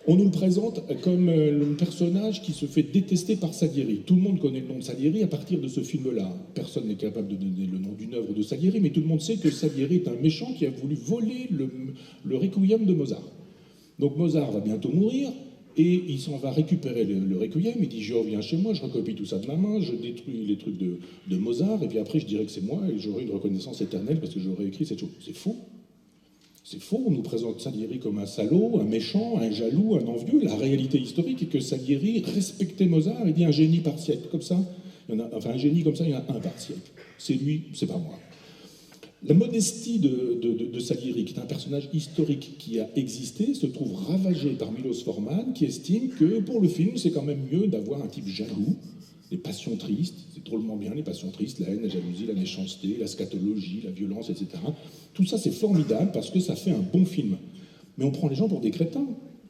On nous le présente comme le personnage qui se fait détester par Salieri. Tout le monde connaît le nom de Salieri à partir de ce film-là. Personne n'est capable de donner le nom d'une œuvre de Salieri, mais tout le monde sait que Salieri est un méchant qui a voulu voler le Requiem de Mozart. Donc Mozart va bientôt mourir, et il s'en va récupérer le Requiem. Il dit: je reviens chez moi, je recopie tout ça de ma main, je détruis les trucs de Mozart, et puis après je dirai que c'est moi, et j'aurai une reconnaissance éternelle parce que j'aurai écrit cette chose. C'est faux. C'est faux, on nous présente Salieri comme un salaud, un méchant, un jaloux, un envieux. La réalité historique est que Salieri respectait Mozart et dit un génie par siècle. Comme ça, un génie comme ça, il y en a un par siècle. C'est lui, c'est pas moi. La modestie de Salieri, qui est un personnage historique qui a existé, se trouve ravagée par Milos Forman, qui estime que pour le film, c'est quand même mieux d'avoir un type jaloux, les passions tristes, c'est drôlement bien les passions tristes, la haine, la jalousie, la méchanceté, la scatologie, la violence, etc. Tout ça, c'est formidable parce que ça fait un bon film. Mais on prend les gens pour des crétins.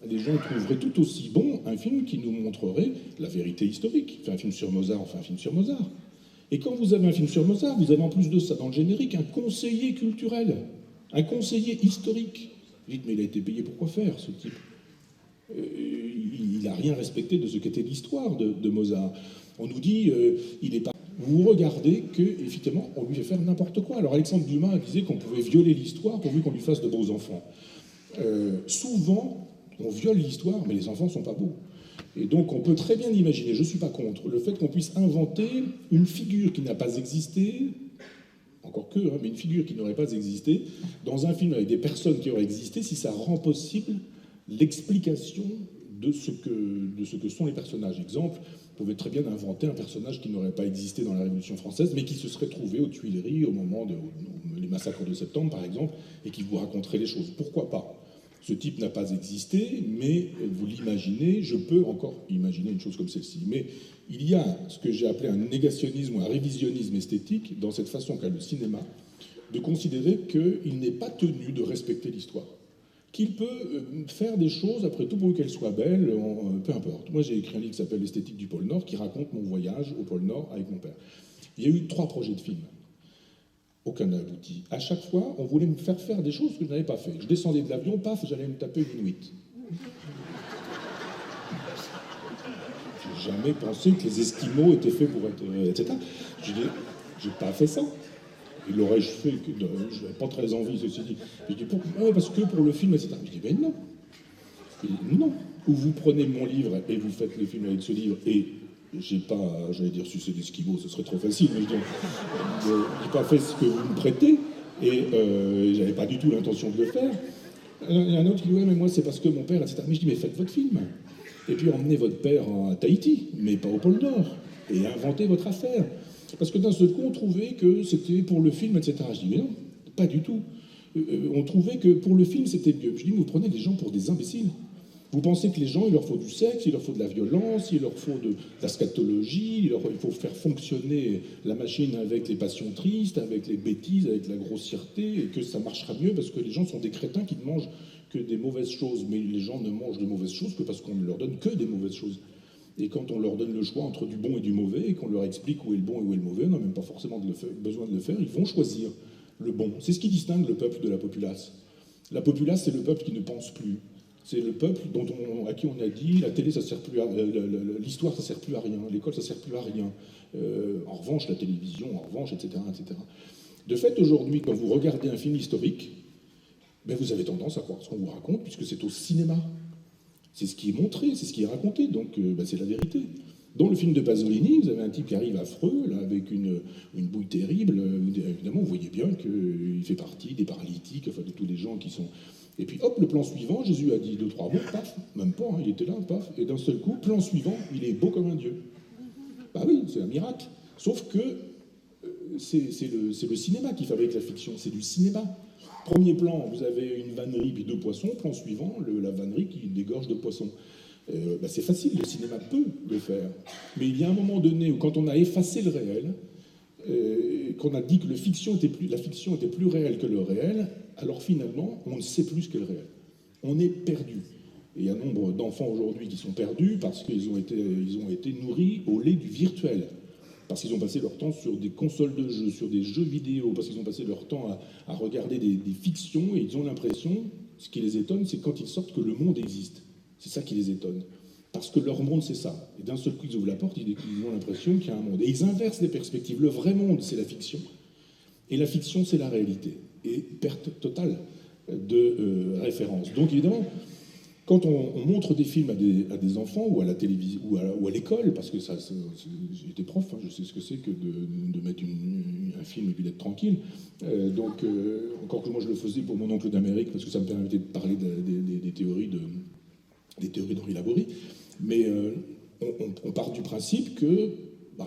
Les gens trouveraient tout aussi bon un film qui nous montrerait la vérité historique. On fait un film sur Mozart, on fait un film sur Mozart. Et quand vous avez un film sur Mozart, vous avez en plus de ça dans le générique un conseiller culturel, un conseiller historique. Vous dites, mais il a été payé pour quoi faire, ce type? Il n'a rien respecté de ce qu'était l'histoire de Mozart. On nous dit, il est pas. Vous regardez que, effectivement, on lui fait faire n'importe quoi. Alors Alexandre Dumas disait qu'on pouvait violer l'histoire pourvu qu'on lui fasse de beaux enfants. Souvent, on viole l'histoire, mais les enfants ne sont pas beaux. Et donc on peut très bien imaginer, je ne suis pas contre, le fait qu'on puisse inventer une figure qui n'a pas existé, encore que, mais une figure qui n'aurait pas existé, dans un film avec des personnes qui auraient existé, si ça rend possible l'explication de ce que sont les personnages. Exemple, vous pouvez très bien inventer un personnage qui n'aurait pas existé dans la Révolution française, mais qui se serait trouvé aux Tuileries au moment des massacres de septembre, par exemple, et qui vous raconterait les choses. Pourquoi pas? Ce type n'a pas existé, mais vous l'imaginez, je peux encore imaginer une chose comme celle-ci. Mais il y a ce que j'ai appelé un négationnisme ou un révisionnisme esthétique dans cette façon qu'a le cinéma de considérer qu'il n'est pas tenu de respecter l'histoire. Qu'il peut faire des choses, après tout, pour qu'elles soient belles, peu importe. Moi, j'ai écrit un livre qui s'appelle L'esthétique du pôle Nord, qui raconte mon voyage au pôle Nord avec mon père. Il y a eu 3 projets de films. Aucun n'a abouti. À chaque fois, on voulait me faire faire des choses que je n'avais pas fait. Je descendais de l'avion, paf, j'allais me taper une Inuit. J'ai jamais pensé que les Esquimaux étaient faits pour être... etc. J'ai pas fait ça. Et l'aurais-je fait que... Je n'avais pas très envie, ceci dit. Je dis, parce que pour le film, etc. Je dis, ben non. Non. Ou vous prenez mon livre et vous faites le film avec ce livre et j'ai pas, j'allais dire sucer d'esquimaux, ce serait trop facile, mais j'ai pas fait ce que vous me prêtez et j'avais pas du tout l'intention de le faire. Il y a un autre qui dit, ouais, mais moi c'est parce que mon père, etc. Mais je dis, mais faites votre film. Et puis emmenez votre père à Tahiti, mais pas au pôle Nord, et inventez votre affaire. Parce que d'un seul coup, on trouvait que c'était pour le film, etc. Je dis, mais non, pas du tout. On trouvait que pour le film, c'était mieux. Je dis, mais vous prenez des gens pour des imbéciles. Vous pensez que les gens, il leur faut du sexe, il leur faut de la violence, il leur faut de la scatologie, il faut faire fonctionner la machine avec les passions tristes, avec les bêtises, avec la grossièreté, et que ça marchera mieux parce que les gens sont des crétins qui ne mangent que des mauvaises choses. Mais les gens ne mangent de mauvaises choses que parce qu'on ne leur donne que des mauvaises choses. Et quand on leur donne le choix entre du bon et du mauvais, et qu'on leur explique où est le bon et où est le mauvais, on n'a même pas forcément besoin de le faire, ils vont choisir le bon. C'est ce qui distingue le peuple de la populace. La populace, c'est le peuple qui ne pense plus. C'est le peuple à qui on a dit la télé ça sert plus à l'histoire ça sert plus à rien, l'école ça sert plus à rien. En revanche la télévision, en revanche, etc., etc. De fait aujourd'hui quand vous regardez un film historique, ben, vous avez tendance à croire ce qu'on vous raconte puisque c'est au cinéma. C'est ce qui est montré, c'est ce qui est raconté, donc ben, c'est la vérité. Dans le film de Pasolini, vous avez un type qui arrive affreux, là, avec une bouille terrible. Évidemment, vous voyez bien qu'il fait partie des paralytiques, enfin de tous les gens qui sont... Et puis hop, le plan suivant, Jésus a dit 2-3 mots, paf, même pas, hein, il était là, paf, et d'un seul coup, plan suivant, il est beau comme un dieu. Bah oui, c'est un miracle. Sauf que c'est le cinéma qui fabrique la fiction, c'est du cinéma. Premier plan, vous avez une vannerie puis 2 poissons, plan suivant, la vannerie qui dégorge de poissons. Bah c'est facile, le cinéma peut le faire. Mais il y a un moment donné où quand on a effacé le réel, qu'on a dit que la fiction était plus réelle que le réel, alors finalement, on ne sait plus ce qu'est le réel. On est perdu. Et il y a un nombre d'enfants aujourd'hui qui sont perdus parce qu'ils ont été nourris au lait du virtuel. Parce qu'ils ont passé leur temps sur des consoles de jeux, sur des jeux vidéo, parce qu'ils ont passé leur temps à regarder des fictions, et ils ont l'impression, ce qui les étonne, c'est quand ils sortent que le monde existe. C'est ça qui les étonne. Parce que leur monde, c'est ça. Et d'un seul coup, ils ouvrent la porte, ils ont l'impression qu'il y a un monde. Et ils inversent les perspectives. Le vrai monde, c'est la fiction. Et la fiction, c'est la réalité. Et perte totale de référence. Donc évidemment, quand on montre des films à des enfants ou à la télévision ou à l'école, parce que ça, j'ai été prof, hein, je sais ce que c'est que de mettre un film et puis d'être tranquille. Encore que moi je le faisais pour mon oncle d'Amérique, parce que ça me permettait de parler des théories d'Henri Laborie. Mais on part du principe que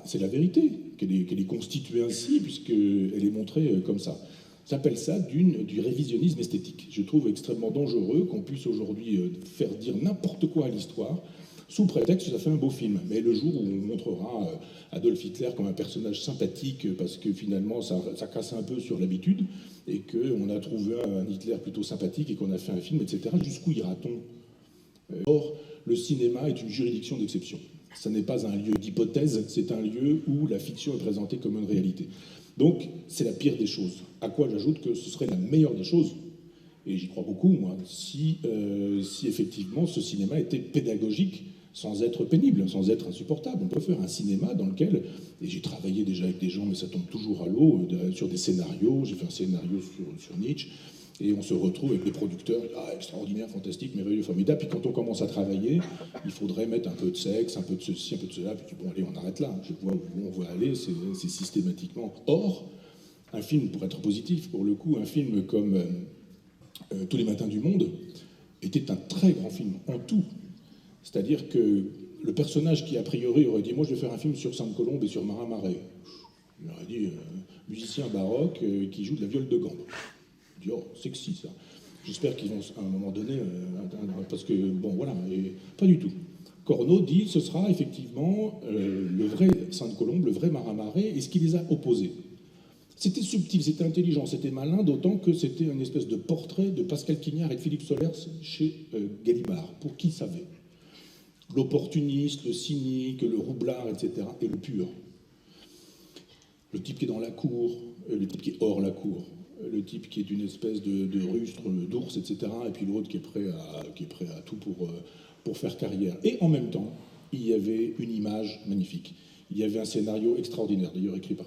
c'est la vérité, qu'elle est constituée ainsi, puisqu'elle est montrée comme ça. J'appelle ça du révisionnisme esthétique. Je trouve extrêmement dangereux qu'on puisse aujourd'hui faire dire n'importe quoi à l'histoire, sous prétexte que ça fait un beau film. Mais le jour où on montrera Adolf Hitler comme un personnage sympathique, parce que finalement ça casse un peu sur l'habitude, et qu'on a trouvé un Hitler plutôt sympathique et qu'on a fait un film, etc., jusqu'où ira-t-on ? Or, le cinéma est une juridiction d'exception. Ce n'est pas un lieu d'hypothèse, c'est un lieu où la fiction est présentée comme une réalité. Donc, c'est la pire des choses. À quoi j'ajoute que ce serait la meilleure des choses, et j'y crois beaucoup, moi, si effectivement ce cinéma était pédagogique sans être pénible, sans être insupportable. On peut faire un cinéma dans lequel, et j'ai travaillé déjà avec des gens, mais ça tombe toujours à l'eau, sur des scénarios. J'ai fait un scénario sur Nietzsche, et on se retrouve avec des producteurs, extraordinaire, fantastique, merveilleux, formidable. Puis quand on commence à travailler, il faudrait mettre un peu de sexe, un peu de ceci, un peu de cela. Puis bon, allez, on arrête là. Je vois où on veut aller, c'est systématiquement. Or, un film, pour être positif, pour le coup, un film comme Tous les matins du monde était un très grand film, en tout. C'est-à-dire que le personnage qui, a priori, aurait dit « Moi, je vais faire un film sur Sainte-Colombe et sur Marin Marais », il aurait dit musicien baroque qui joue de la viole de gambe. Je dis, oh, sexy ça. J'espère qu'ils vont à un moment donné parce que bon voilà, et pas du tout. Corneau dit ce sera effectivement le vrai Sainte-Colombe, le vrai Marin Marais, et ce qui les a opposés. C'était subtil, c'était intelligent, c'était malin, d'autant que c'était une espèce de portrait de Pascal Quignard et de Philippe Solers chez Gallimard, pour qui savait. L'opportuniste, le cynique, le roublard, etc., et le pur. Le type qui est dans la cour, le type qui est hors la cour. Le type qui est une espèce de rustre, d'ours, etc., et puis l'autre qui est prêt à tout pour faire carrière. Et en même temps, il y avait une image magnifique. Il y avait un scénario extraordinaire, d'ailleurs écrit par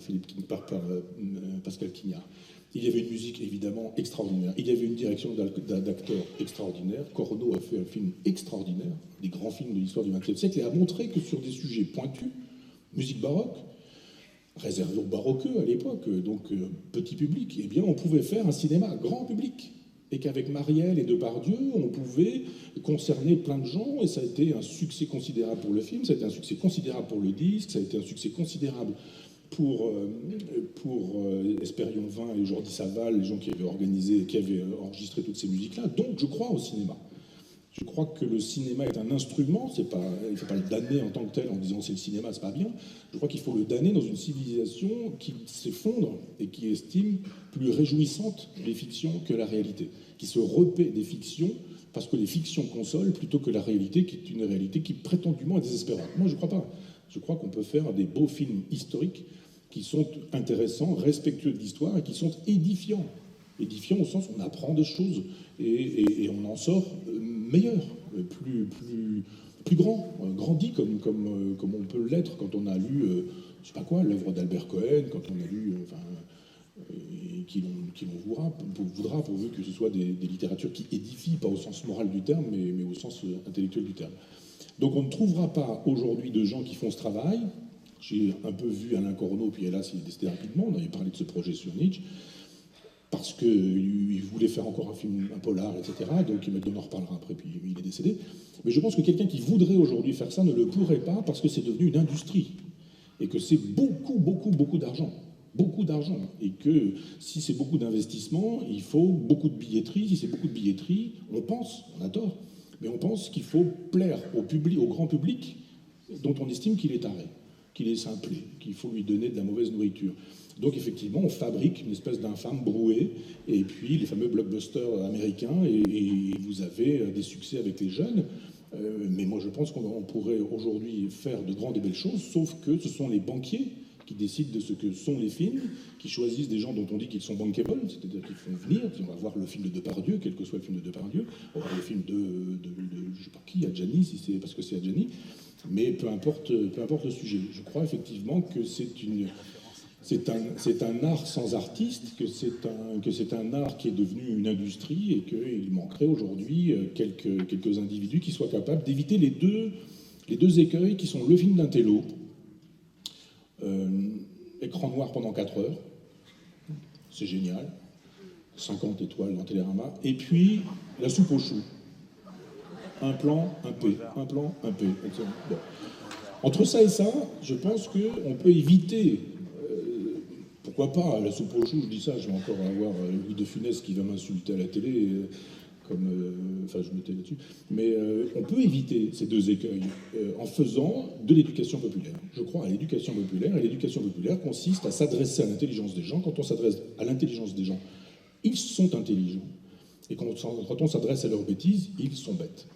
Pascal Quignard. Il y avait une musique évidemment extraordinaire. Il y avait une direction d'acteurs extraordinaire. Corneau a fait un film extraordinaire, des grands films de l'histoire du XXe siècle, et a montré que sur des sujets pointus, musique baroque, réservé aux baroqueux à l'époque, donc petit public, eh bien on pouvait faire un cinéma grand public. Et qu'avec Marielle et Depardieu, on pouvait concerner plein de gens, et ça a été un succès considérable pour le film, ça a été un succès considérable pour le disque, ça a été un succès considérable pour Espérion 20 et Jordi Saval, les gens qui avaient enregistré toutes ces musiques-là. Donc je crois au cinéma. Je crois que le cinéma est un instrument, il ne faut pas le damner en tant que tel en disant c'est le cinéma, c'est pas bien. Je crois qu'il faut le damner dans une civilisation qui s'effondre et qui estime plus réjouissantes les fictions que la réalité, qui se repaît des fictions parce que les fictions consolent plutôt que la réalité qui est une réalité qui prétendument est désespérante. Moi je ne crois pas. Je crois qu'on peut faire des beaux films historiques qui sont intéressants, respectueux de l'histoire et qui sont édifiants. Édifiant au sens où on apprend des choses et on en sort meilleur, plus grand, grandi comme on peut l'être quand on a lu, je sais pas quoi, l'œuvre d'Albert Cohen, quand on a lu, qui l'on voudra, pourvu que ce soit des littératures qui édifient, pas au sens moral du terme, mais au sens intellectuel du terme. Donc on ne trouvera pas aujourd'hui de gens qui font ce travail. J'ai un peu vu Alain Corneau, puis hélas il est décédé rapidement, on avait parlé de ce projet sur Nietzsche, parce qu'il voulait faire encore un film, un polar, etc. Donc il m'a dit on en reparlera après, puis il est décédé. Mais je pense que quelqu'un qui voudrait aujourd'hui faire ça ne le pourrait pas parce que c'est devenu une industrie. Et que c'est beaucoup d'argent. Beaucoup d'argent. Et que si c'est beaucoup d'investissement, il faut beaucoup de billetterie. Si c'est beaucoup de billetterie, on pense, on a tort, mais on pense qu'il faut plaire au grand public dont on estime qu'il est taré, qu'il est simplé, qu'il faut lui donner de la mauvaise nourriture. Donc effectivement, on fabrique une espèce d'infâme brouée, et puis les fameux blockbusters américains, et vous avez des succès avec les jeunes. Mais moi je pense qu'on pourrait aujourd'hui faire de grandes et belles choses, sauf que ce sont les banquiers qui décident de ce que sont les films, qui choisissent des gens dont on dit qu'ils sont bankable, c'est-à-dire qu'ils font venir, on va voir le film de Depardieu, quel que soit le film de Depardieu, on va voir le film de je sais pas qui, Adjani, si c'est parce que c'est Adjani, mais peu importe le sujet. Je crois effectivement que c'est un art sans artiste, que c'est un art qui est devenu une industrie et qu'il manquerait aujourd'hui quelques individus qui soient capables d'éviter les deux écueils qui sont le film d'un télo, écran noir pendant 4 heures, c'est génial, 50 étoiles dans Télérama, et puis la soupe aux choux. Un plan, un P, un plan, un P. Bon. Entre ça et ça, je pense qu'on peut éviter, pourquoi pas, la soupe aux choux, je dis ça, je vais encore avoir Louis de Funès qui va m'insulter à la télé, enfin je m'étais là-dessus, mais on peut éviter ces deux écueils en faisant de l'éducation populaire. Je crois à l'éducation populaire, et l'éducation populaire consiste à s'adresser à l'intelligence des gens. Quand on s'adresse à l'intelligence des gens, ils sont intelligents, et quand on s'adresse à leurs bêtises, ils sont bêtes.